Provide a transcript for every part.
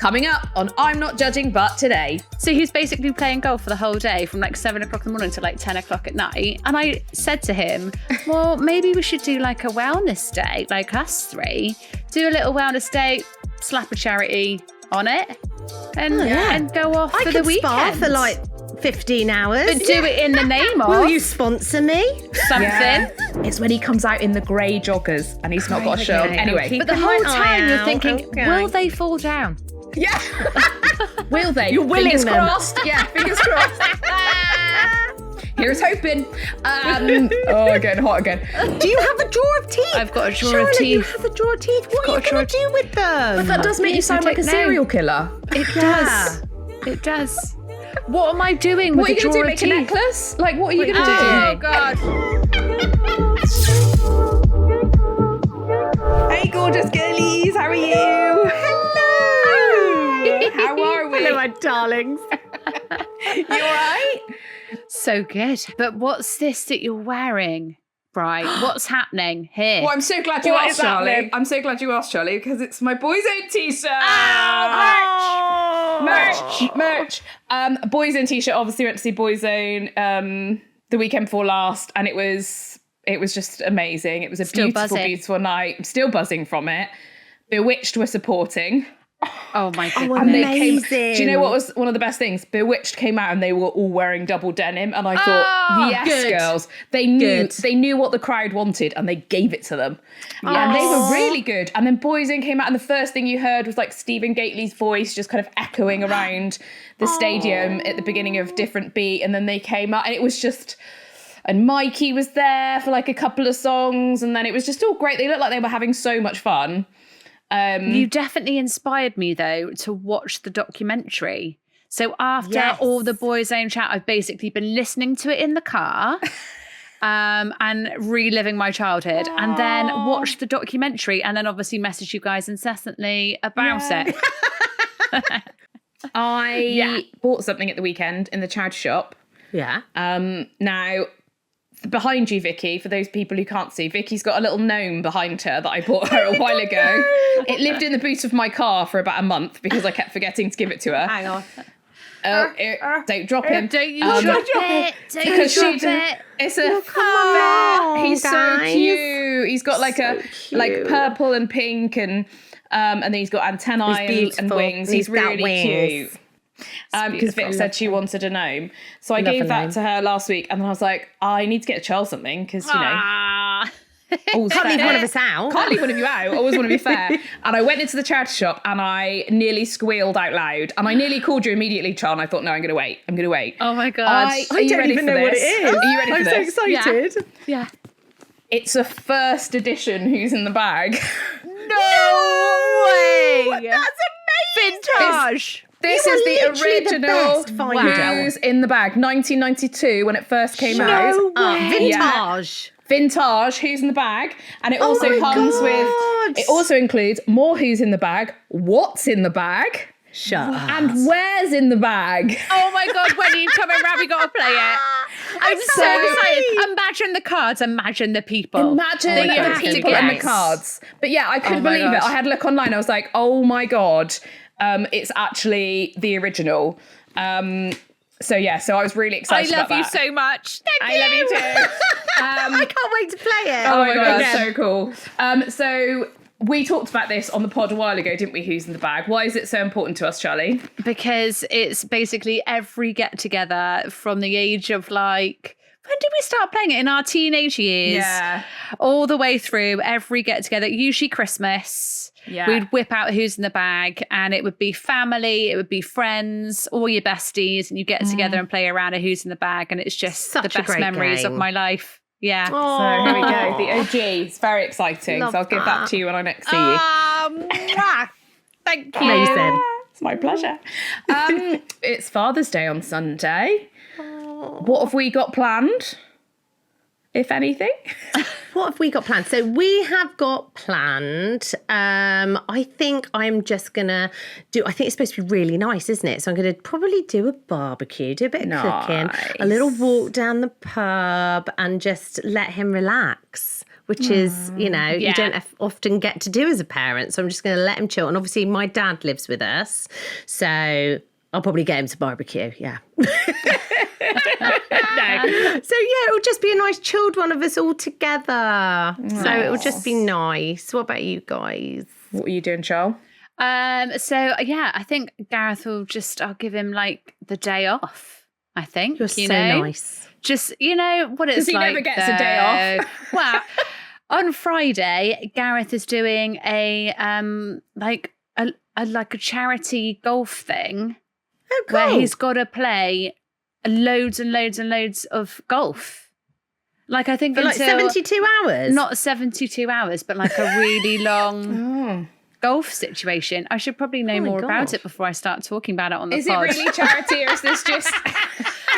Coming up on I'm Not Judging But Today. So he's basically playing golf for the whole day from like 7 o'clock in the morning to like 10 o'clock at night. And I said to him, well, maybe we should do like a wellness day, like us three. Do a little wellness day, slap a charity on it and go off for the weekend. I could spar for like 15 hours. But do it in the name of... Will you sponsor me? Something. Yeah. It's when he comes out in the grey joggers and he's not got a shirt. Anyway. But the whole time you're thinking, will they fall down? Yeah. Will they? You're willing fingers them. crossed. Yeah, fingers crossed. Here's hoping. Getting hot again. Do you have a drawer of teeth? I've got a drawer Charlotte, of teeth. you have a drawer of teeth. What are you going to do with them? But that does make you sound like a serial killer. It does. It does. What am I doing with a drawer of Make teeth? a necklace? Like, what are you going to do? Oh, God. Hey, gorgeous girlies. How are you? Hello. How are we? Hello, my darlings. You all right? So good. But what's this that you're wearing? Right. What's happening here? Well, I'm so glad you What asked, is happening? Charlie. I'm so glad you asked, Charlie, because it's my Boys Own t-shirt. Merch. Boys Own t-shirt. Obviously went to see Boys Own the weekend before last, and it was just amazing. It was a beautiful night. I'm still buzzing from it. Bewitched were supporting. Oh my goodness. And they amazing. came, do you know what was one of the best things? Bewitched came out and they were all wearing double denim, and I thought, yes, good. girls, they knew what the crowd wanted, and they gave it to them. Yeah, and they were really good. And then Boys In came out, and the first thing you heard was like Stephen Gately's voice just kind of echoing around the stadium at the beginning of Different Beat, and then they came out, and it was just. And Mikey was there for like a couple of songs, and then it was just all great. They looked like they were having so much fun. You definitely inspired me, though, to watch the documentary. So after all the Boys Own chat, I've basically been listening to it in the car and reliving my childhood, and then watched the documentary, and then obviously message you guys incessantly about it. I bought something at the weekend in the charity shop. Yeah. Now, behind you, Vicky, for those people who can't see, Vicky's got a little gnome behind her that I bought her a while ago. It lived in the boot of my car for about a month because I kept forgetting to give it to her. Hang on. Don't drop him. Don't you drop it. Don't you Because drop it. It's a on, he's so guys. cute. He's got like like purple and pink and then he's got antennae and wings. He's really cute. Because Vic said she wanted a gnome. So I gave that to her last week, and then I was like, I need to get a child something, because, you know. Can't leave one of us out. Can't leave one of you out. I always want to be fair. And I went into the charity shop and I nearly squealed out loud. And I nearly called you immediately, Char, and I thought, no, I'm going to wait. Oh my God. I don't even know what it is. Are you ready for this? I'm so excited. Yeah. It's a first edition Who's in the Bag. No way. That's amazing. Vintage. This You is are the literally the original best finder. Who's in the Bag, 1992, when it first came out. Vintage. Vintage Who's in the Bag, and it also my comes God. with. It also includes more Who's in the Bag, What's in the Bag, Shut up. and Where's in the Bag. Oh my God, when you come around, we got to play it. I'm so excited. Imagine the cards, imagine the people. Imagine that you the have to people and the guess. cards. But yeah, I couldn't my believe it. gosh. I had a look online. I was like, oh my God, it's actually the original. So I was really excited about that. I love you so much. I love you too. I can't wait to play it. Oh my God, so cool. So we talked about this on the pod a while ago, didn't we? Who's in the Bag? Why is it so important to us, Charlie? Because it's basically every get together from the age of like, when did we start playing it? In our teenage years. Yeah. All the way through every get together, usually Christmas. Yeah. We'd whip out Who's in the Bag, and it would be family, it would be friends, all your besties, and you get together and play around a Who's in the Bag, and it's just Such the a best great memories of game. my life. Yeah. So here we go. The OG. It's very exciting. Love so I'll give that that. to you when I next see you. Mwah. Thank you. Amazing. It's my pleasure. It's Father's Day on Sunday. What have we got planned? If anything? What have we got planned? So we have got planned. I think I'm just gonna I think it's supposed to be really nice, isn't it? So I'm gonna probably do a barbecue, do a bit of cooking, a little walk down the pub, and just let him relax which is, you don't often get to do as a parent. So I'm just going to let him chill. And obviously my dad lives with us, so I'll probably get him to barbecue, yeah. No. So, it'll just be a nice chilled one of us all together. Nice. So it'll just be nice. What about you guys? What are you doing, Charles? I think Gareth I'll give him like the day off, I think. You're so nice. Just, what it's like. Because he never gets a day off. Well, on Friday, Gareth is doing a charity golf thing. Oh, cool. Where he's got to play loads and loads and loads of golf. Like, I think for like 72 hours? Not 72 hours, but like a really long golf situation. I should probably know more about it before I start talking about it on the pod. Is it really charity, or is this just...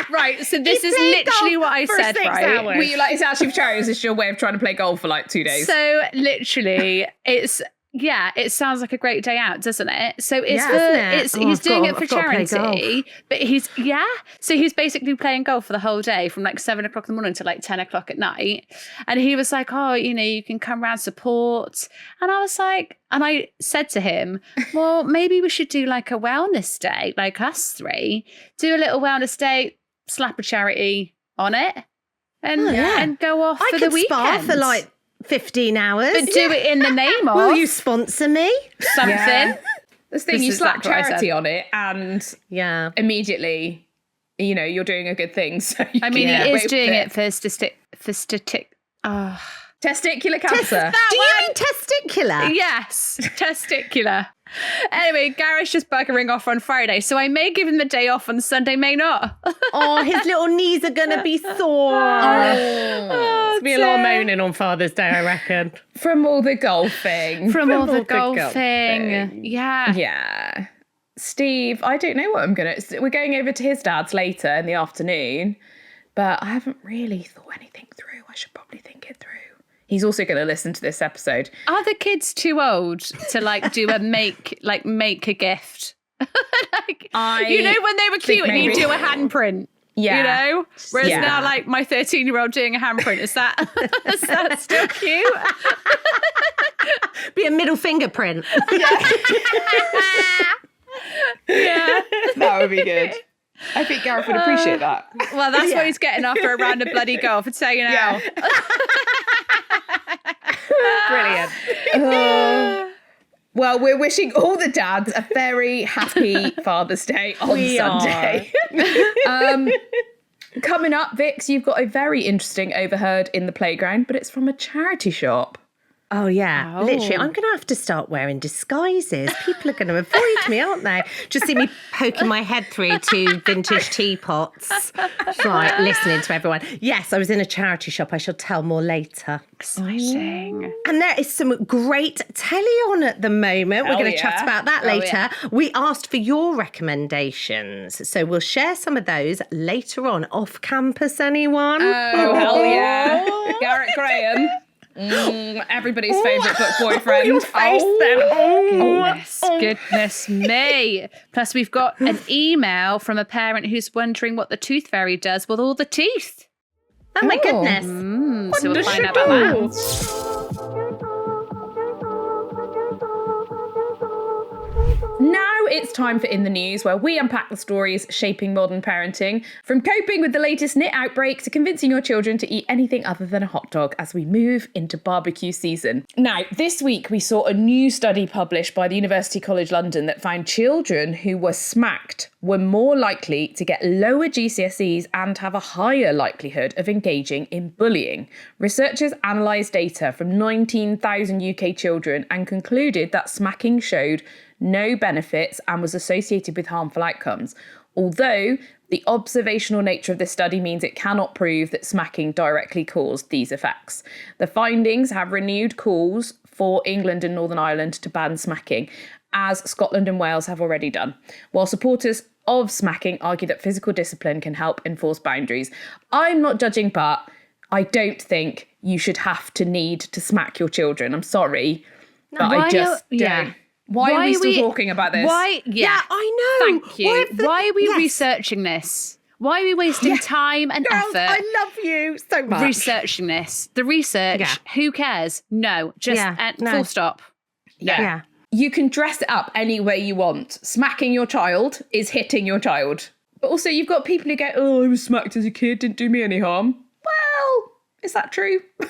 Right, so this is literally what I said, right? Were you like, it's actually for charity, or is this your way of trying to play golf for like 2 days? So literally, it sounds like a great day out, doesn't it? So he's doing it for charity, but so he's basically playing golf for the whole day from like 7 o'clock in the morning to like 10 o'clock at night. And he was like, you can come round support. And I was like, and I said to him, well, maybe we should do like a wellness day, like us three, do a little wellness day, slap a charity on it and go off for the weekend. I could spar for like 15 hours. But do it in the name of... Will you sponsor me? Something. Yeah. This thing, you slap charity on it and immediately, you're doing a good thing. So he is doing it for testicular cancer. Do you mean testicular? Yes, testicular. Anyway, Gareth's just buggering off on Friday, so I may give him the day off on Sunday, may not. Oh, his little knees are going to be sore. There'll be a lot of moaning on Father's Day, I reckon. From all the golfing. From all the golfing. Yeah. Yeah. Steve, I don't know what we're going over to his dad's later in the afternoon, but I haven't really thought anything through. I should probably think it through. He's also going to listen to this episode. Are the kids too old to like do a make a gift? When they were cute and you do a handprint. Yeah. Whereas now, like my 13-year-old doing a handprint, is that still cute? Be a middle finger print. Yeah. That would be good. I think Gareth would appreciate that. Well, that's what he's getting after a round of bloody golf, I'd say now. Brilliant. Well, we're wishing all the dads a very happy Father's Day on Sunday. Coming up, Vix, you've got a very interesting Overheard in the playground, but it's from a charity shop. Oh, yeah. Literally, I'm going to have to start wearing disguises. People are going to avoid me, aren't they? Just see me poking my head through 2 vintage teapots. Right, listening to everyone. Yes, I was in a charity shop. I shall tell more later. Exciting. And there is some great telly on at the moment. We're going to chat about that later. Yeah. We asked for your recommendations. So we'll share some of those later on. Off campus, anyone? Oh, hell yeah. Garrett Graham. Everybody's favourite book boyfriend. Your face then. Goodness me. Plus, we've got an email from a parent who's wondering what the tooth fairy does with all the teeth. Oh my goodness. So we'll find out about that. Now it's time for In the News, where we unpack the stories shaping modern parenting, from coping with the latest knit outbreak to convincing your children to eat anything other than a hot dog as we move into barbecue season. Now, this week we saw a new study published by the University College London that found children who were smacked were more likely to get lower GCSEs and have a higher likelihood of engaging in bullying. Researchers analysed data from 19,000 UK children and concluded that smacking showed no benefits and was associated with harmful outcomes. Although the observational nature of this study means it cannot prove that smacking directly caused these effects. The findings have renewed calls for England and Northern Ireland to ban smacking, as Scotland and Wales have already done, while supporters of smacking argue that physical discipline can help enforce boundaries. I'm not judging, but I don't think you should have to need to smack your children. I'm sorry, but I just don't. Why are we still talking about this? Why? Yeah, I know. Thank you. Why are we researching this? Why are we wasting time and Girls, effort? I love you so much. Researching this. The research, who cares? No, just full stop. Yeah. You can dress it up any way you want. Smacking your child is hitting your child. But also you've got people who go, oh, I was smacked as a kid, didn't do me any harm. Well, is that true? No,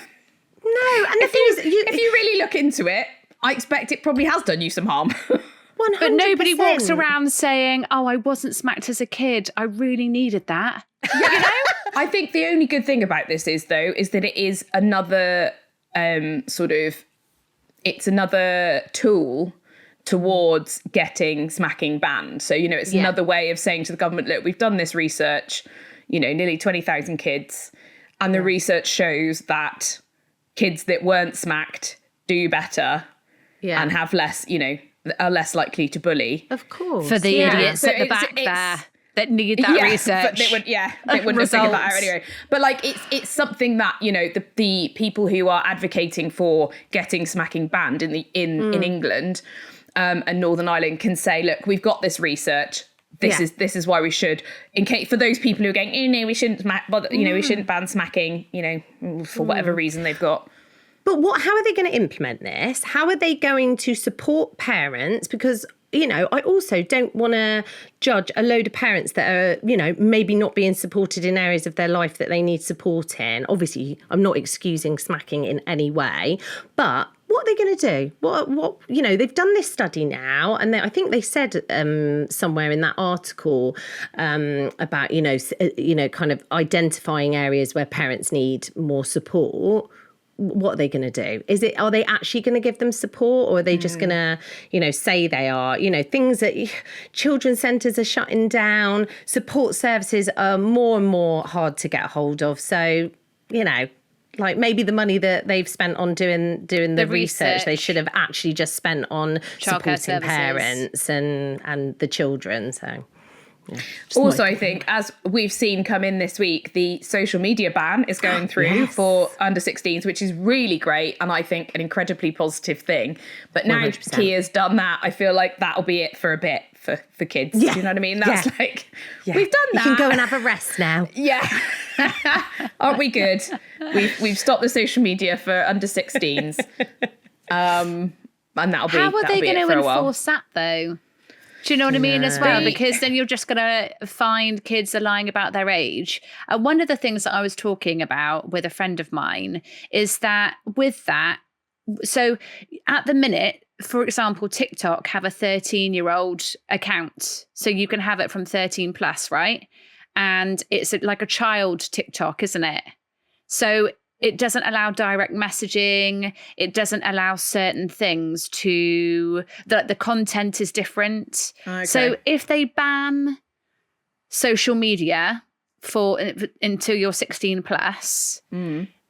and the thing is, if you really look into it, I expect it probably has done you some harm. 100%. But nobody walks around saying, oh, I wasn't smacked as a kid. I really needed that. You know? I think the only good thing about this is that it is another it's another tool towards getting smacking banned. So, it's another way of saying to the government, look, we've done this research, nearly 20,000 kids. And the research shows that kids that weren't smacked do better and have less, are less likely to bully. Of course. For the idiots at the back there that need that research. They wouldn't have figured that out anyway. But it's something that, the people who are advocating for getting smacking banned in England and Northern Ireland can say, look, we've got this research. This is why we should, for those people who are going, we shouldn't we shouldn't ban smacking, for whatever reason they've got. But how are they going to implement this? How are they going to support parents? Because, I also don't want to judge a load of parents that are, maybe not being supported in areas of their life that they need support in. Obviously, I'm not excusing smacking in any way, but what are they going to do? What they've done this study now, and I think they said somewhere in that article about, kind of identifying areas where parents need more support. What are they going to do? Are they actually going to give them support, or are they just going to, say they are? Things that children's centres are shutting down, support services are more and more hard to get hold of. So, maybe the money that they've spent on doing the research, they should have actually just spent on supporting parents and the children. So. Yeah, also, I think, as we've seen come in this week, the social media ban is going through for under 16s, which is really great, and I think an incredibly positive thing. But now 100%. Kia's done that, I feel like that'll be it for a bit for kids. Do you know what I mean? That's we've done that. You can go and have a rest now. Yeah. Aren't we good? We've stopped the social media for under 16s. And that'll be How are they going to enforce that though? Do you know what I mean as well? Because then you're just going to find kids are lying about their age. And one of the things that I was talking about with a friend of mine is that so at the minute, for example, TikTok have a 13-year-old account. So you can have it from 13 plus, right? And it's like a child TikTok, isn't it? So it doesn't allow direct messaging. It doesn't allow certain things the content is different. Okay. So if they ban social media until you're 16 plus,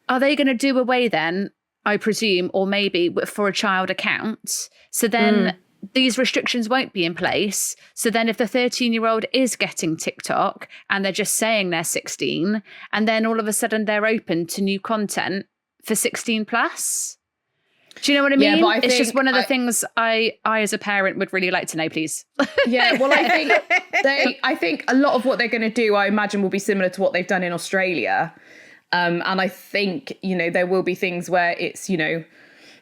are they going to do away then, I presume, or maybe for a child account? So then these restrictions won't be in place. So then if the 13-year-old is getting TikTok and they're just saying they're 16, and then all of a sudden they're open to new content for 16 plus. Do you know what I mean? But it's just one of the things I as a parent would really like to know, please. Yeah, well, I think a lot of what they're going to do, I imagine, will be similar to what they've done in Australia. And I think, there will be things where it's,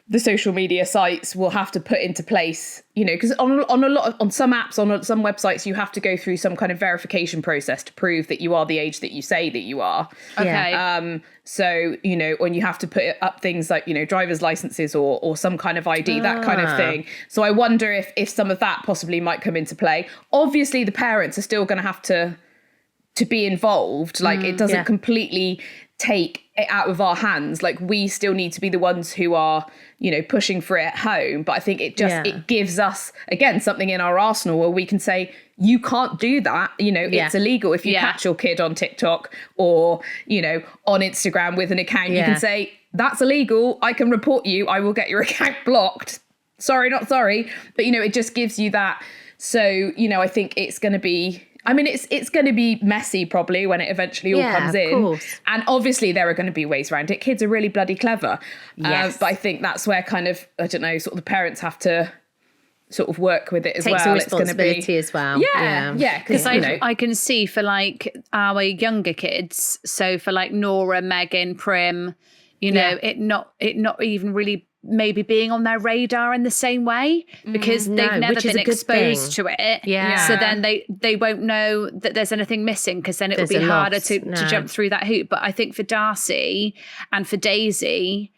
the social media sites will have to put into place, because on some apps, on some websites, you have to go through some kind of verification process to prove that you are the age that you say that you are. Okay. So, when you have to put up things like, driver's licenses or some kind of ID, that kind of thing. So I wonder if some of that possibly might come into play. Obviously, the parents are still going to have to be involved. Like, it doesn't completely take it out of our hands. Like, we still need to be the ones who are, pushing for it at home. But I think it gives us, again, something in our arsenal where we can say, you can't do that. It's illegal. If you catch your kid on TikTok or, on Instagram with an account, you can say, that's illegal. I can report you. I will get your account blocked. Sorry, not sorry. But, it just gives you that. So, I think it's going to be, it's going to be messy probably when it eventually all comes in. Course. And obviously there are going to be ways around it. Kids are really bloody clever. Yes. But I think that's where kind of, I don't know, sort of the parents have to sort of work with it as Take well. some responsibility as well. Yeah, because I can see for like our younger kids, so for like Nora, Megan, Prim, it not even really maybe being on their radar in the same way, because they've never been exposed to it. Yeah. So then they won't know that there's anything missing, because then it'll be harder to jump through that hoop. But I think for Darcy and for Daisy,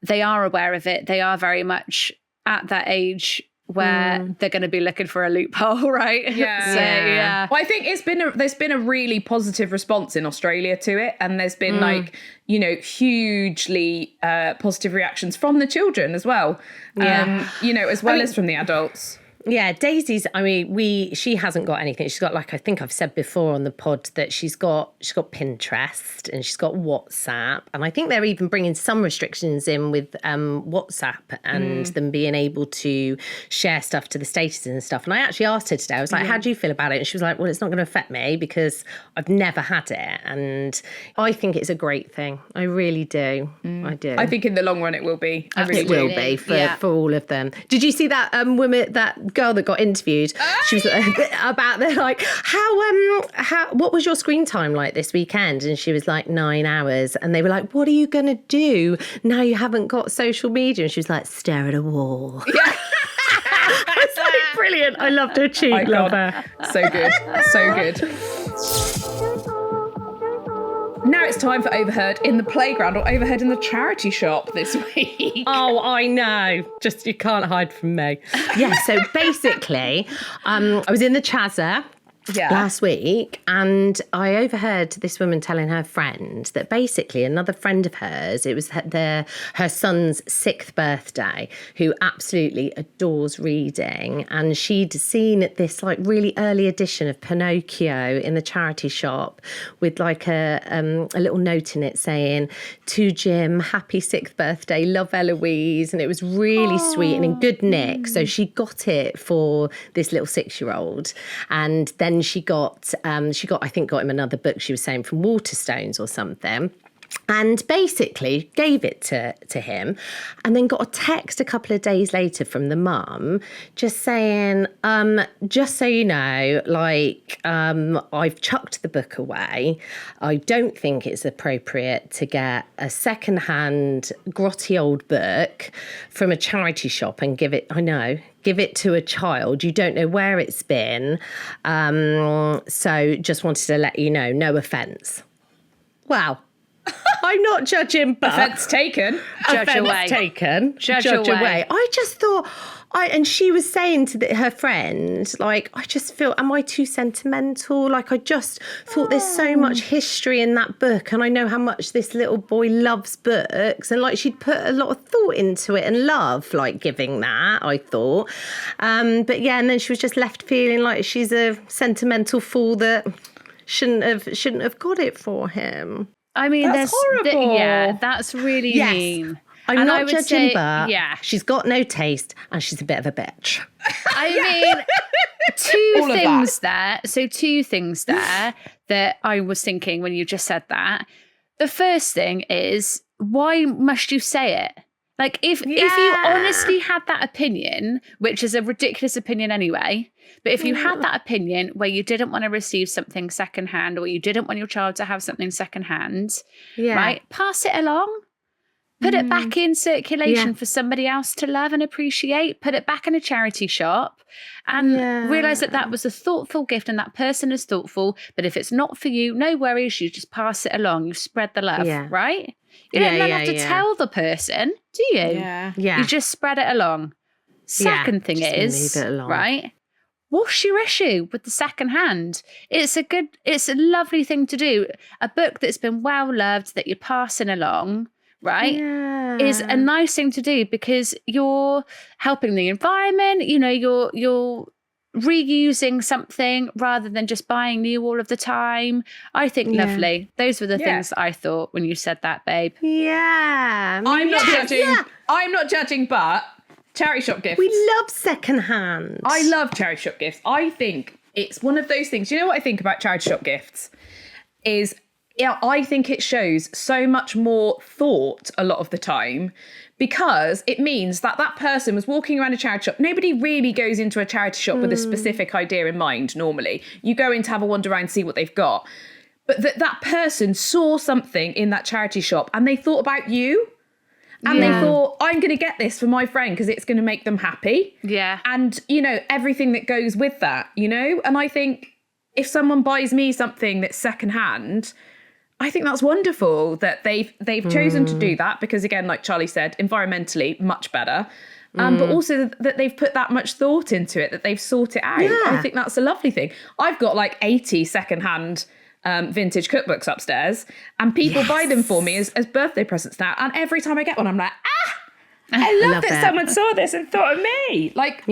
they are aware of it. They are very much at that age where they're going to be looking for a loophole, right? Yeah. So, yeah. Well, I think there's been a really positive response in Australia to it, and there's been hugely positive reactions from the children as well. As well as from the adults. Yeah, Daisy's, she hasn't got anything. She's got, like I think I've said before on the pod, that she's got Pinterest and she's got WhatsApp. And I think they're even bringing some restrictions in with WhatsApp and them being able to share stuff to the statuses and stuff. And I actually asked her today, I was like, how do you feel about it? And she was like, well, it's not going to affect me because I've never had it. And I think it's a great thing. I really do. I do. I think in the long run it will be. It will be for all of them. Did you see that that girl that got interviewed? She was about what was your screen time like this weekend? And she was like 9 hours. And they were like, what are you going to do now you haven't got social media? And she was like, stare at a wall. Yeah. It's like brilliant. I loved her cheek. Love her. So good. So good. Now it's time for Overheard in the playground, or Overheard in the charity shop this week. Oh, I know. Just, you can't hide from me. Yeah, so basically, I was in the Chazza last week, and I overheard this woman telling her friend that basically another friend of hers, it was her son's 6th birthday, who absolutely adores reading, and she'd seen this like really early edition of Pinocchio in the charity shop with like a little note in it saying, to Jim, happy 6th birthday, love Eloise, and it was really sweet and in good nick. So she got it for this little 6-year-old, and then she got him another book, she was saying, from Waterstones or something. And basically gave it to him, and then got a text a couple of days later from the mum just saying, just so you know, I've chucked the book away. I don't think it's appropriate to get a secondhand grotty old book from a charity shop and give it to a child. You don't know where it's been. So just wanted to let you know, no offence. Wow. I'm not judging, but offence taken. Judge away. Judge away. I just thought, and she was saying to her friend, like, I just feel, am I too sentimental? Like, I just thought there's so much history in that book, and I know how much this little boy loves books, and like she'd put a lot of thought into it and love, like giving that, I thought. But yeah, and then she was just left feeling like she's a sentimental fool that shouldn't have got it for him. I mean, that's horrible. That's really mean. I'm not judging, but she's got no taste and she's a bit of a bitch. I mean, two things there. So 2 things there that I was thinking when you just said that. The first thing is, why must you say it? Like, if you honestly had that opinion, which is a ridiculous opinion anyway, but if you had that opinion where you didn't want to receive something secondhand, or you didn't want your child to have something secondhand, right, pass it along. Put it back in circulation for somebody else to love and appreciate. Put it back in a charity shop and realise that was a thoughtful gift and that person is thoughtful. But if it's not for you, no worries. You just pass it along. You spread the love, right? You don't have to tell the person, do you? Yeah. You just spread it along. Second thing is, right, what's your issue with the second hand? It's a lovely thing to do. A book that's been well loved that you're passing along, right, is a nice thing to do because you're helping the environment. You know, you're reusing something rather than just buying new all of the time. I think lovely. Those were the things that I thought when you said that, babe. Yeah. I'm not judging. Yeah. I'm not judging, but charity shop gifts. We love secondhand. I love charity shop gifts. I think it's one of those things. You know what I think about charity shop gifts is yeah, I think it shows so much more thought a lot of the time, because it means that that person was walking around a charity shop. Nobody really goes into a charity shop with a specific idea in mind normally. You go in to have a wander around, see what they've got. But that person saw something in that charity shop and they thought about you. And they thought, I'm going to get this for my friend because it's going to make them happy. Yeah. And, you know, everything that goes with that, you know? And I think if someone buys me something that's secondhand, I think that's wonderful that they've chosen to do that because, again, like Charlie said, environmentally much better. But also that they've put that much thought into it, that they've sought it out. Yeah. I think that's a lovely thing. I've got like 80 secondhand vintage cookbooks upstairs, and people buy them for me as birthday presents now. And every time I get one, I'm like, I love that someone saw this and thought of me. Like,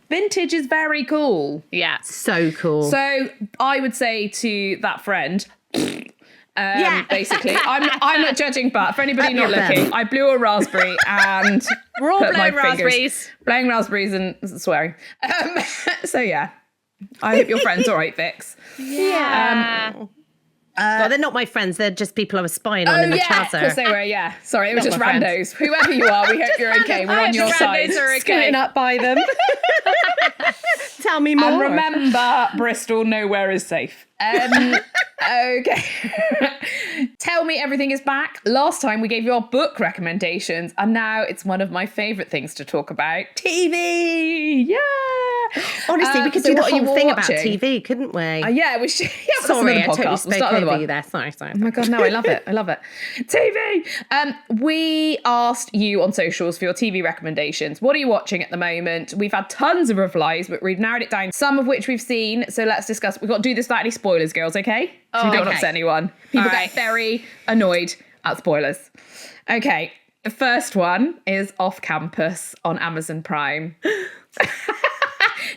vintage is very cool. Yeah. So cool. So I would say to that friend, basically, I'm not judging, but for anybody not looking, I blew a raspberry and we're all blowing raspberries. Blowing raspberries and swearing. So yeah, I hope your friend's all right, Vix. Yeah. Well, they're not my friends. They're just people I was spying on in the Of course they were, yeah. Sorry, it was just randos. Whoever you are, we hope you're okay. We're on your side. Scooting up by them. Tell me more. And remember, Bristol, nowhere is safe. Okay. Tell Me Everything Is Back. Last time we gave you our book recommendations, and now it's one of my favourite things to talk about. TV! Yeah! Honestly, we could do the whole thing about TV, couldn't we? Yeah, we should. Yeah, sorry, I totally we'll spoke over you there. Sorry. Oh my God, no, I love it. I love it. TV! We asked you on socials for your TV recommendations. What are you watching at the moment? We've had tons of replies, but we've narrowed it down, some of which we've seen. So let's discuss. We've got to do this without any spoilers, girls, okay? So we don't want to upset anyone. People get very annoyed at spoilers. Okay, the first one is Off Campus on Amazon Prime.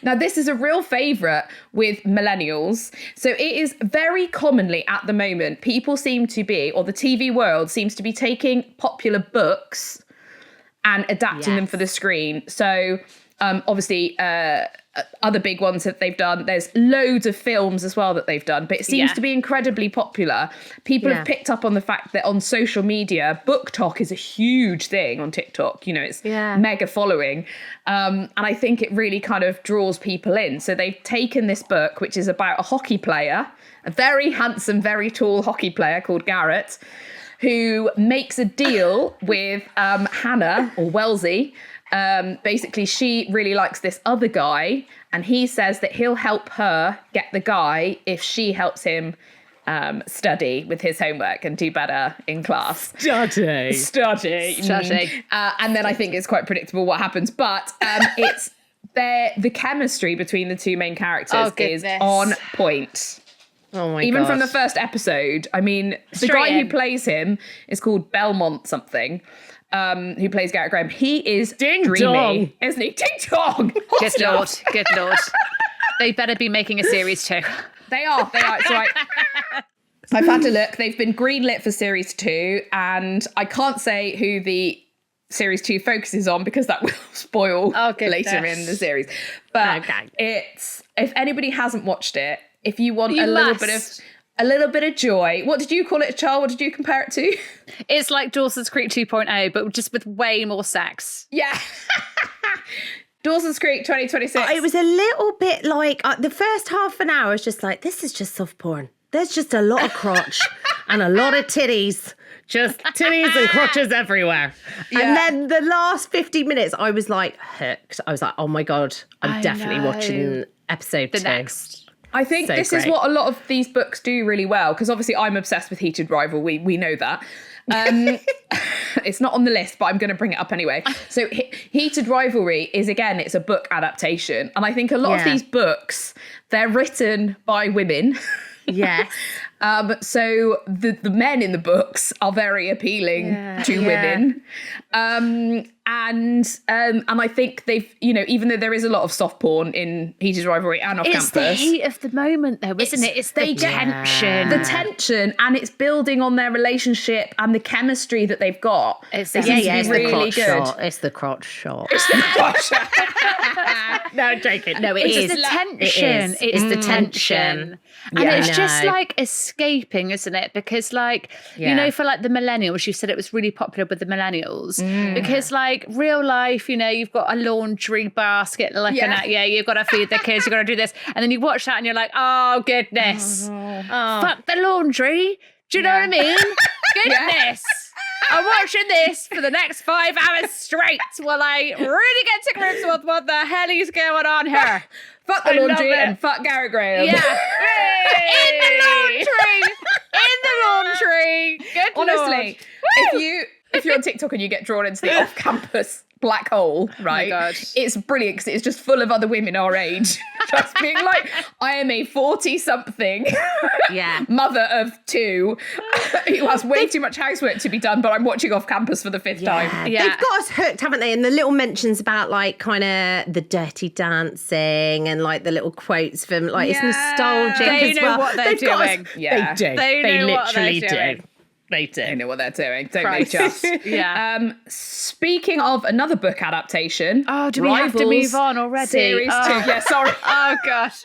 Now, this is a real favourite with millennials. So it is very commonly at the moment, people seem to be, or the TV world seems to be taking popular books and adapting them for the screen. So obviously, other big ones that they've done, there's loads of films as well that they've done, but it seems to be incredibly popular. People have picked up on the fact that on social media, book talk is a huge thing on TikTok. You know, it's mega following. And I think it really kind of draws people in. So they've taken this book, which is about a hockey player, a very handsome, very tall hockey player called Garrett, who makes a deal with Hannah or Wellesley. Basically, she really likes this other guy, and he says that he'll help her get the guy if she helps him study with his homework and do better in class. Study. And then I think it's quite predictable what happens, but it's the chemistry between the two main characters is on point. Oh my Even gosh. from the first episode. I mean, the guy who plays him is called Belmont something. Who plays Garrett Graham. He is dreamy, isn't he? Ding dong! Good lord. They better be making a series 2. They are. It's all right. I've had to look. They've been greenlit for series 2, and I can't say who the series 2 focuses on because that will spoil later in the series. But it's, if anybody hasn't watched it, if you want a little bit of joy. What did you call it, Charles? What did you compare it to? It's like Dawson's Creek 2.0, but just with way more sex. Yeah. Dawson's Creek 2026. It was a little bit like the first half an hour was just like, this is just soft porn. There's just a lot of crotch and a lot of titties. Just titties and crotches everywhere. Yeah. And then the last 50 minutes, I was like hooked. I was like, oh my God, I'm definitely watching episode 2. Next. I think this is what a lot of these books do really well, because obviously I'm obsessed with Heated Rivalry. We know that. It's not on the list, but I'm going to bring it up anyway. So Heated Rivalry is, again, it's a book adaptation. And I think a lot of these books, they're written by women. Yes. So the men in the books are very appealing to women. And I think they've, you know, even though there is a lot of soft porn in Heated Rivalry and Off Campus. It's the heat of the moment though, isn't it? It's the tension. The tension, and it's building on their relationship and the chemistry that they've got. It's the really good. It's the crotch shot. It's the crotch shot. No, I'm joking. No, It's the tension. It's the tension. And it's just like as escaping, isn't it? Because like, you know, for like the millennials, you said it was really popular with the millennials because like real life, you know, you've got a laundry basket looking at you, you've got to feed the kids, you've got to do this. And then you watch that and you're like, oh, goodness. Fuck the laundry. Do you know what I mean? Goodness. I'm watching this for the next 5 hours straight while I really get to grips with what the hell is going on here. Fuck the laundry and fuck Garrett Graham. Yeah. In the laundry. In the laundry. Good Honestly, Lord. if you're on TikTok and you get drawn into the off-campus black hole, right? Oh my God. It's brilliant because it's just full of other women our age. Just being like, I am a 40-something mother of 2 who has way too much housework to be done, but I'm watching off campus for the 5th time. Yeah. They've got us hooked, haven't they? And the little mentions about like kind of the dirty dancing and like the little quotes from like it's nostalgic. They know what they're doing. Yeah. They do. They know what they're literally doing. do. They do. They know what they're doing, don't they just? Yeah. Speaking of another book adaptation. Oh, do we have to move on already? Series 2. Yeah, sorry. Oh, gosh.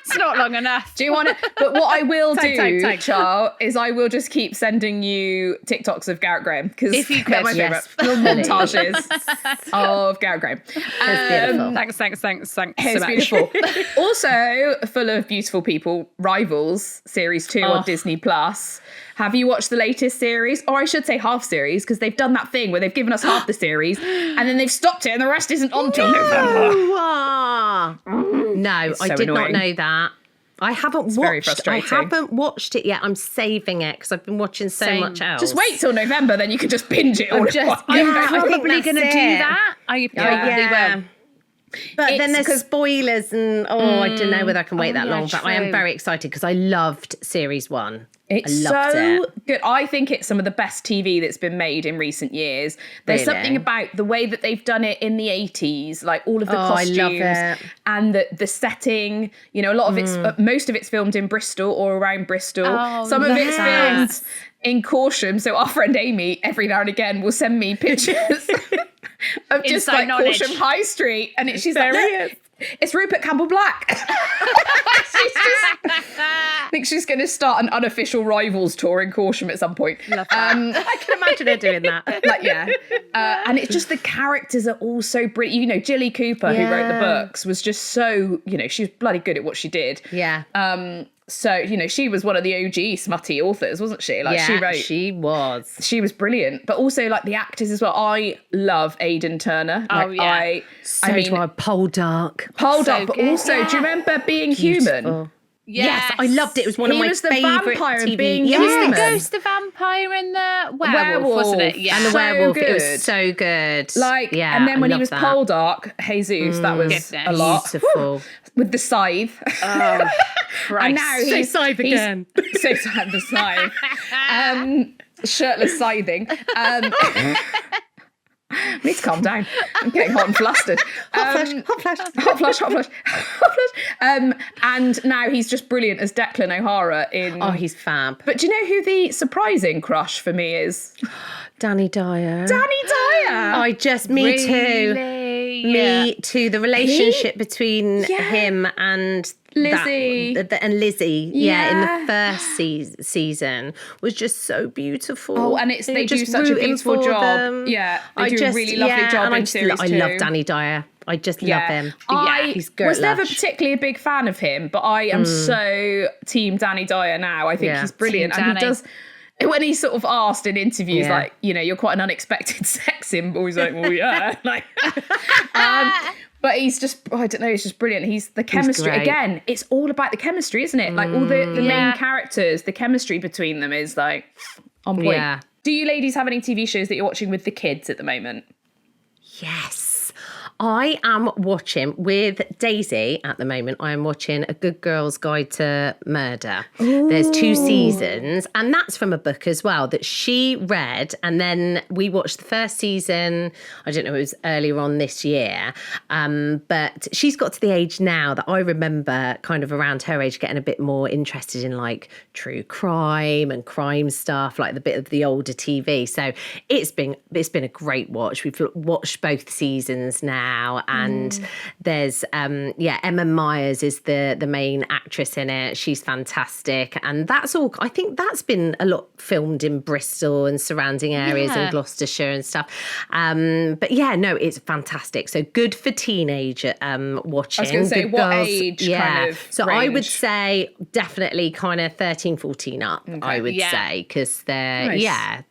It's not long enough. Do you want to? But what I will Take. Charles, is I will just keep sending you TikToks of Garrett Graham because If you they're my could, favourite montages of Garrett Graham. It's beautiful. Thanks so It's much. beautiful. Also, full of beautiful people, Rivals series 2 on Disney Plus. Have you watched the latest series? Or I should say half series, because they've done that thing where they've given us half the series and then they've stopped it and the rest isn't on till November. No, I so did annoying. not know that. I haven't very watched. frustrating. I haven't watched it yet. I'm saving it because I've been watching so much else. Just wait till November, then you can just binge it all at once. I'm I think probably that's going to do it. that. I probably will. But then It's there's spoilers and I don't know whether I can wait that long. But I am true. very excited because I loved series 1. It's I loved so it. good. I think it's some of the best TV that's been made in recent years. There's Really? something about the way that they've done it in the 80s, like all of the I costumes love it. and the setting. You know, a lot of it's, most of it's filmed in Bristol or around Bristol. Some of it's filmed in Corsham. So our friend Amy, every now and again, will send me pictures of just Inside like knowledge. Corsham High Street. And she's like, "Look, it's Rupert Campbell Black." I think she's going to start an unofficial Rivals tour in Corsham at some point. Love that. I can imagine her doing that. Like, and it's just the characters are all so brilliant. You know, Jilly Cooper, who wrote the books, was just so, you know, she was bloody good at what she did. Yeah. So, you know, she was one of the OG smutty authors, wasn't she? Like, she was. She was brilliant. But also, like, the actors as well. I love Aidan Turner. Oh, yeah. I So mean, do I. Poldark. Poldark, but good. also, do you remember Being Human? Yes, I loved it. It was one of He my was the favourite vampire in TV. Being He He was Human. the ghost, the vampire, and the werewolf, wasn't it? Yeah. And the So werewolf. It good. was so good. Like, yeah, and then when I he was love that. Poldark, Jesus, that was Goodness. a lot. Beautiful. With the scythe. Oh, Christ. And now he's scythe again. So sad, the scythe. Shirtless scything. I need to calm down. I'm getting hot and flustered. Hot flash. Hot flush. And now he's just brilliant as Declan O'Hara in... Oh, he's fab. But do you know who the surprising crush for me is? Danny Dyer. Danny Dyer! Me too. Me too. The relationship between Yeah. him and Lizzie. and Lizzie, in Yeah. the first season was just so beautiful. Oh, and You know, they do just such a rooting beautiful for job. them. Yeah, they do a really lovely job and in series I 2. love Danny Dyer. I just love him. He's great. Was never particularly a big fan of him, but I am so team Danny Dyer now. I think he's brilliant. Team And he Danny. does, when he's sort of asked in interviews, Yeah. like, you know, you're quite an unexpected sex symbol. He's like, well, yeah. Like, but he's just, I don't know, he's just brilliant. He's the chemistry. great. Again, it's all about the chemistry, isn't it? Like all the main characters, the chemistry between them is like on point. Yeah. Do you ladies have any TV shows that you're watching with the kids at the moment? Yes. I am watching with Daisy at the moment. I am watching A Good Girl's Guide to Murder. There's 2 seasons, and that's from a book as well that she read. And then we watched the first season. I don't know, it was earlier on this year. But she's got to the age now that I remember kind of around her age getting a bit more interested in like true crime and crime stuff, like the bit of the older TV. So it's been a great watch. We've watched both seasons now. now, and there's Emma Myers is the main actress in it. She's fantastic, and that's all. I think that's been a lot filmed in Bristol and surrounding areas and Gloucestershire and stuff. But yeah, no, it's fantastic. So good for teenage watching. I was going to say, good what girls, age kind of So range? I would say definitely kind of 13, 14 up, I would say, because they're,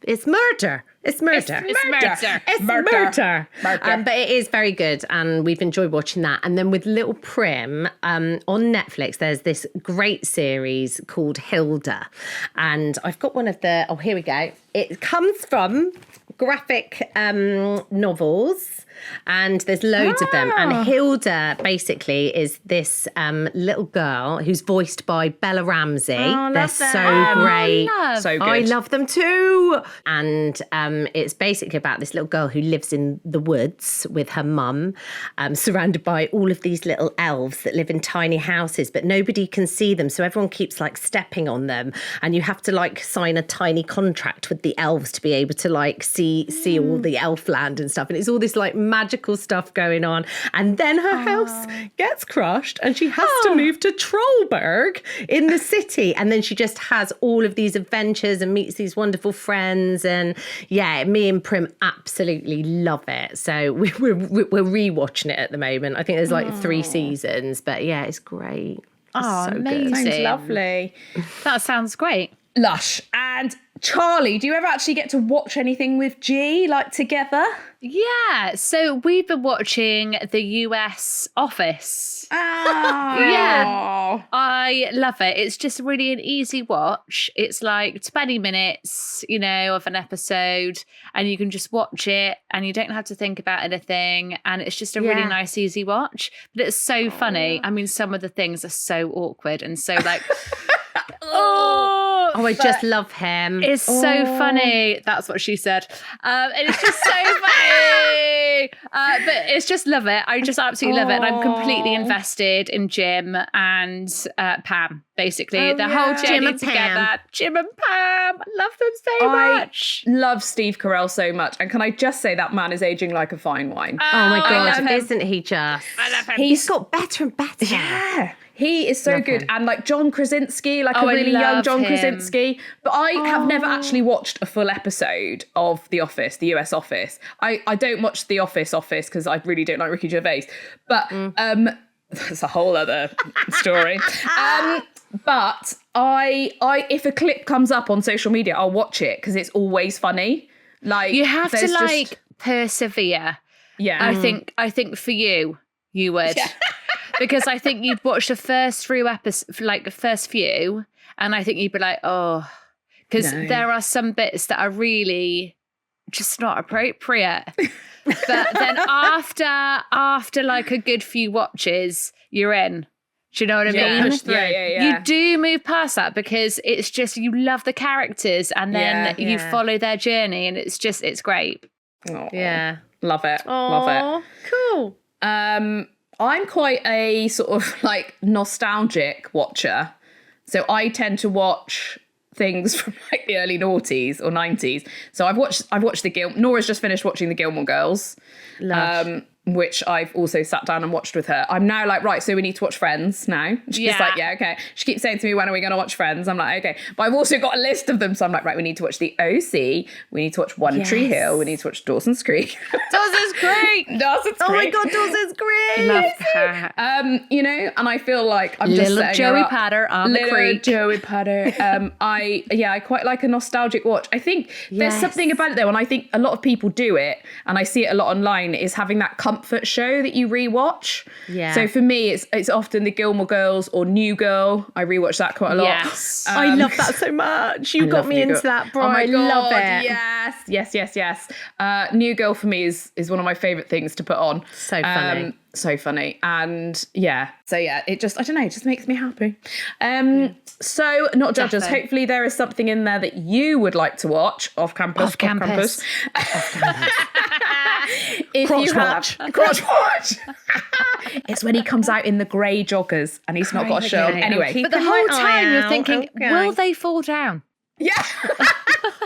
it's murder. It's murder. It's murder. But it is very good, and we've enjoyed watching that. And then with Little Prim on Netflix, there's this great series called Hilda. And I've got one of the, here we go. It comes from graphic novels, and there's loads of them. And Hilda basically is this little girl who's voiced by Bella Ramsey. They're so great. So good. I love them too. And it's basically about this little girl who lives in the woods with her mum, surrounded by all of these little elves that live in tiny houses, but nobody can see them. So everyone keeps like stepping on them, and you have to like sign a tiny contract with the elves to be able to like see all the elf land and stuff. And it's all this like magical stuff going on. And then her house gets crushed, and she has to move to Trollberg in the city. And then she just has all of these adventures and meets these wonderful friends. And yeah, me and Prim absolutely love it. So we're rewatching it at the moment. I think there's like 3 seasons, but yeah, it's great. Oh, so amazing. good. Sounds lovely. That sounds great. Lush. And Charlie, do you ever actually get to watch anything with G, like together? Yeah, so we've been watching the US Office. Yeah. I love it. It's just really an easy watch. It's like 20 minutes, of an episode, and you can just watch it and you don't have to think about anything. And it's just a really nice, easy watch. But it's so funny. I mean, some of the things are so awkward and so like... Oh, I just love him. It's so funny. That's what she said. And it's just so funny. But it's just love it. I just absolutely love it. And I'm completely invested in Jim and Pam, basically. The whole journey together. Jim and Pam. I love them so much. I love Steve Carell so much. And can I just say that man is aging like a fine wine. Oh my God, isn't he just? I love him. He's got better and better. Yeah. He is so good. him. And like John Krasinski, like a really young John Krasinski. But I have never actually watched a full episode of The Office, the US Office. I don't watch The Office because I really don't like Ricky Gervais. But that's a whole other story. But I if a clip comes up on social media, I'll watch it because it's always funny. Like you have to persevere. Yeah. I think for you would. Yeah. Because I think you'd watch the first few episodes, like the first few, and I think you'd be like, oh, because there are some bits that are really just not appropriate. But then after like a good few watches, you're in. Do you know what I mean? Yeah. You do move past that because it's just, you love the characters and then you follow their journey, and it's great. Aww. Yeah. Love it. Aww, love it. Cool. I'm quite a sort of like nostalgic watcher. So I tend to watch things from like the early noughties or 90s. So I've watched Nora's just finished watching the Gilmore Girls. Which I've also sat down and watched with her. I'm now like, right, so we need to watch Friends now. She's like, yeah, okay. She keeps saying to me, when are we going to watch Friends? I'm like, okay. But I've also got a list of them. So I'm like, right, we need to watch The OC. We need to watch One Tree Hill. We need to watch Dawson's Creek. Dawson's Creek. Oh my God, Dawson's Creek. Love her. And I feel like I'm little just Joey Potter on the creek. Joey Potter. I quite like a nostalgic watch. I think there's something about it though, and I think a lot of people do it, and I see it a lot online, is having that comfort show that you rewatch. Yeah. So for me, it's often the Gilmore Girls or New Girl. I rewatch that quite a lot. Yes. I love that so much. You got me into that, bro. Oh my I love God, it. Yes. New Girl for me is one of my favourite things to put on. So funny. So funny. And it just, I don't know, it just makes me happy. So not judges. Definitely. Hopefully there is something in there that you would like to watch off campus. If Crotch you watch. Crotch watch. It's when he comes out in the grey joggers and he's not got a shirt. Anyway. But the whole time you're thinking, will they fall down? Yeah.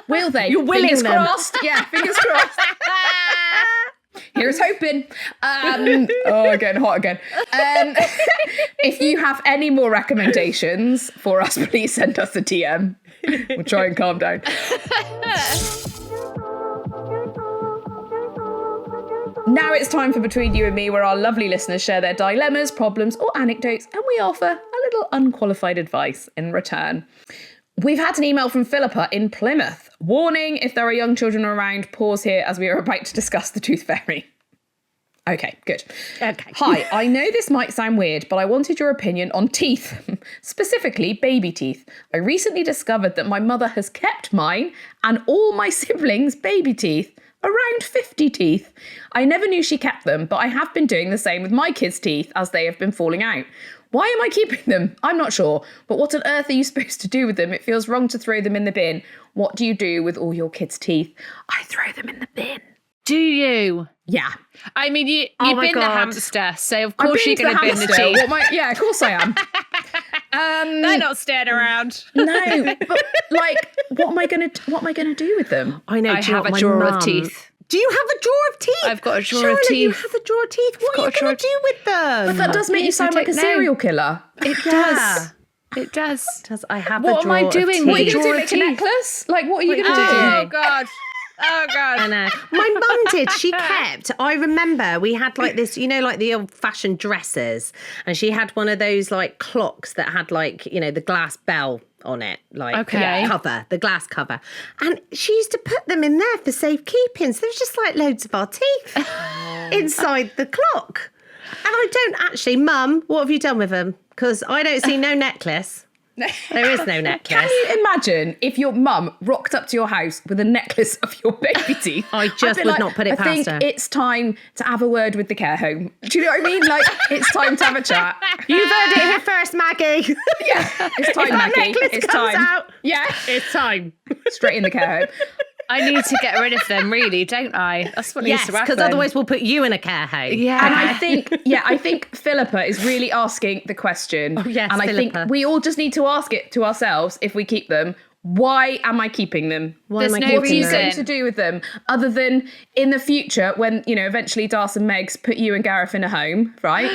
Will they? You're willing fingers them. crossed. Yeah, fingers crossed. Here's hoping. Getting hot again. If you have any more recommendations for us, please send us a DM. We'll try and calm down. Now it's time for Between You and Me, where our lovely listeners share their dilemmas, problems, or anecdotes, and we offer a little unqualified advice in return. We've had an email from Philippa in Plymouth. Warning, if there are young children around, pause here as we are about to discuss the tooth fairy. Okay, good. Okay. Hi, I know this might sound weird, but I wanted your opinion on teeth, specifically baby teeth. I recently discovered that my mother has kept mine and all my siblings' baby teeth. Around 50 teeth. I never knew she kept them, but I have been doing the same with my kids' teeth as they have been falling out. Why am I keeping them? I'm not sure, but what on earth are you supposed to do with them? It feels wrong to throw them in the bin. What do you do with all your kids' teeth? I throw them in the bin. Do you? Yeah. I mean, you've been the hamster, so of I've course you're going to bin the teeth. Yeah, of course I am. They're not staying around. No, but like, what am I gonna do with them? I know. I have a drawer of teeth. Do you have a drawer of teeth? I've got a drawer of Charlotte, teeth. you have a drawer of teeth. What are you going to do with them? But that does make you sound like a serial killer. It does. It does. I have What a drawer am I doing? What are you Drawer going of to do? Make a teeth. necklace? Like, what are you going to do? Oh, God. Oh, God. I know. My mum did. She kept. I remember we had like this, you know, like the old-fashioned dresses, and she had one of those like clocks that had like, you know, the glass bell on it, like the glass cover. And she used to put them in there for safekeeping. So there was just like loads of our teeth inside the clock. And I don't actually, Mum, what have you done with them? Because I don't see no necklace. There is no necklace. Can you imagine if your mum rocked up to your house with a necklace of your baby teeth? I just would not put it past her. I think it's time to have a word with the care home. Do you know what I mean? Like, it's time to have a chat. You've heard it here first, Maggie. Yeah, it's time, Maggie. It's time. Out, yeah, it's time. Straight in the care home. I need to get rid of them, really, don't I? That's what needs to happen. because otherwise we'll put you in a care home. Yeah. And I think Philippa is really asking the question. Oh, yes, and I Philippa. think we all just need to ask it to ourselves if we keep them. Why am I keeping them? There's no What are you reason going to do with them other than in the future when, you know, eventually Darcy and Megs put you and Gareth in a home, right?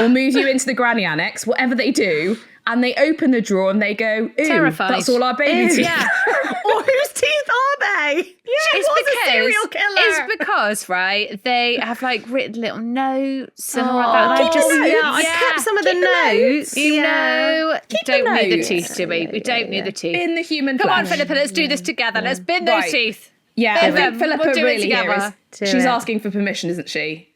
Or move you into the granny annex, whatever they do, and they open the drawer and they go, ooh, terrified. That's all our baby teeth. Yeah. Or whose teeth are they? Yeah, It's a serial killer. It's because, right, they have like written little notes and all that. And I kept some of the notes. You know, don't need the notes. teeth, do we? We don't need the teeth. In the human Come on, flesh. Philippa, let's do this together. Let's bin those Right. teeth. Yeah, I Bin think them. Philippa We'll do it really here together. is, she's asking for permission, isn't she?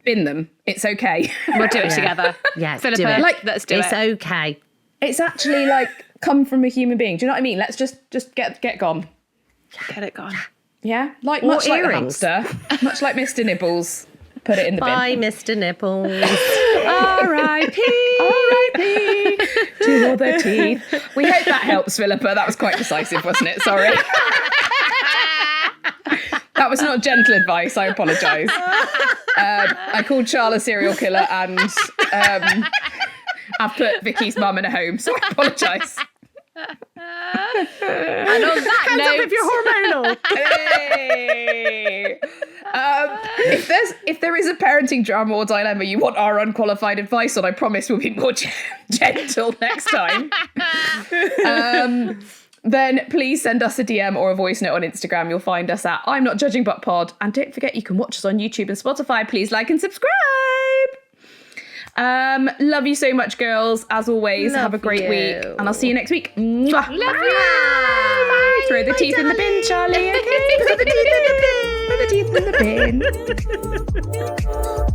Bin them. It's okay. We'll do it together. Yeah, Philippa, do it. Like, let's do It's it. okay. It's actually like come from a human being. Do you know what I mean? Let's just get gone. Get it gone. Yeah, like Or much like the earrings. hamster, much like Mr. Nibbles. Put it in the bin. Bye, Mr. Nipples. R.I.P. R.I.P. to all the teeth. We hope that helps, Philippa. That was quite decisive, wasn't it? Sorry. That was not gentle advice. I apologise. I called Charles a serial killer and I've put Vicky's mum in a home, so I apologise. And on that Hands note, up if you're hormonal. Hey. If there is a parenting drama or dilemma you want our unqualified advice on, I promise we'll be more gentle next time. Then please send us a DM or a voice note on Instagram. You'll find us at I'm Not Judging But Pod. And don't forget you can watch us on YouTube and Spotify. Please like and subscribe. Love you so much, girls. As always, have a great week. And I'll see you next week. Mwah. love you. Bye. Throw the teeth in the bin, Charlie. Okay? Throw the teeth in the bin. Throw the teeth in the bin.